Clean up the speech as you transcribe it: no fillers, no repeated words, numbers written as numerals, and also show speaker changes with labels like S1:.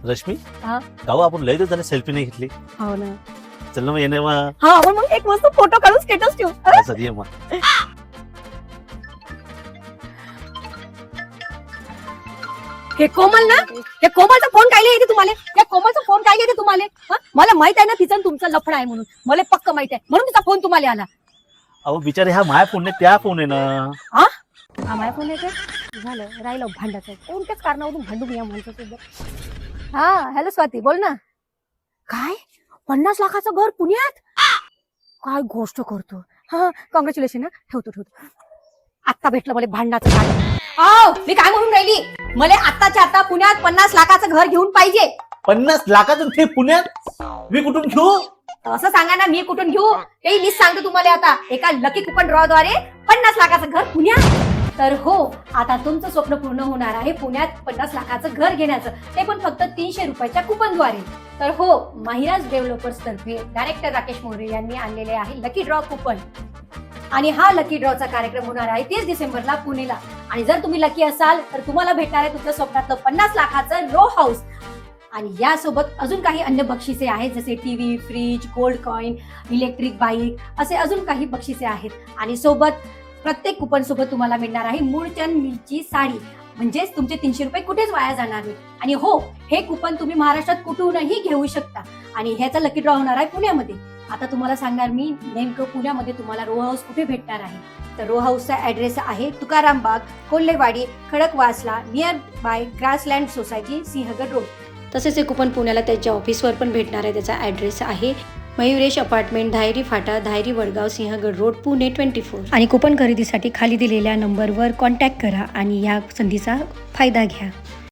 S1: रश्मी
S2: हा
S1: गाव आपण लय दिवस झाले सेल्फी नाही घेतली.
S2: हो ना.
S1: चल ना मग येणे मग.
S2: हा आपण मग एक मस्त फोटो काढून स्टेटस ठेवू.
S1: चल ये मग.
S2: हे कोमल ना, हे कोमलचा फोन काय येते तुम्हाला? या कोमलचा फोन काय येते तुम्हाला? हा? मला माहित आहे ना तिचा आणि तुमचा लफडा आहे म्हणून. मला पक्क माहित आहे म्हणून तिचा फोन तुम्हाला आला.
S1: अहो बिचारे हा माय फोन नाही त्या फोन आहे ना.
S2: हा माझ्या फोन येते झालं राहिलं भांडाचं. कोणत्याच कारणावरून भांडू मी या माणसासोबत. हा हॅलो स्वाती बोल ना. काय 50 लाखाचं घर पुण्यात? काय गोष्ट करतो. हा कॉंग्रॅच्युलेशन. ठेवतो. आत्ता भेटलं मला भांडणाचं कारण. मी काय म्हणून राहिली, मला आत्ताच्या आता पुण्यात 50 लाखाचं घर घेऊन पाहिजे.
S1: 50 लाखातून ते पुण्यात मी कुठून घेऊ?
S2: असं सांगा ना, मी कुठून घेऊ तेही मीच सांगतो तुम्हाला. आता एका लकी कुपन ड्रॉ द्वारे 50 लाखाचं घर पुण्यात. तर हो, आता तुमचं स्वप्न पूर्ण होणार आहे पुण्यात 50 लाखाचं घर घेण्याचं, ते पण फक्त 300 रुपयाच्या कुपनद्वारे. तर हो, माहिराज डेव्हलपर्स तर्फे डायरेक्टर राकेश मोरे यांनी आणलेले आहे लकी ड्रॉ कुपन. आणि हा लकी ड्रॉचा कार्यक्रम होणार आहे 30 डिसेंबरला पुणेला. आणि जर तुम्ही लकी असाल तर तुम्हाला भेटणार आहे तुमच्या स्वप्नातलं 50 लाखाचं रो हाऊस. आणि यासोबत अजून काही अन्य बक्षिसे आहेत, जसे TV, fridge, gold coin, electric bike, असे अजून काही बक्षिसे आहेत. आणि सोबत प्रत्येक कुपन सोबत तुम्हाला मिळणार आहे मूळचंद मिलची साडी. म्हणजेच तुमचे 300 रुपये कुठेच वाया जाणार नाही. आणि हो, हे कुपन तुम्ही महाराष्ट्रात कुठूनही घेऊ शकता. आणि ह्याचा लकी ड्रॉ होणार आहे पुण्यामध्ये. आता तुम्हाला सांगणार मी नेमकं पुण्यामध्ये तुम्हाला रो हाऊस कुठे भेटणार आहे. तर रो हाऊसचा ऍड्रेस आहे तुकाराम बाग, Kolhewadi, Khadakwasla, near by grassland society, Sinhagad road. तसेच हे कुपन पुण्याला त्याच्या ऑफिसवर पण भेटणार आहे. त्याचा ऍड्रेस आहे मयुरेश अपार्टमेंट, धायरी फाटा, धायरी वडगाव, सिंहगड रोड, पुणे 24. आणि कुपन खरेदीसाठी खाली दिलेल्या नंबरवर कॉन्टॅक्ट करा आणि या संधीचा फायदा घ्या.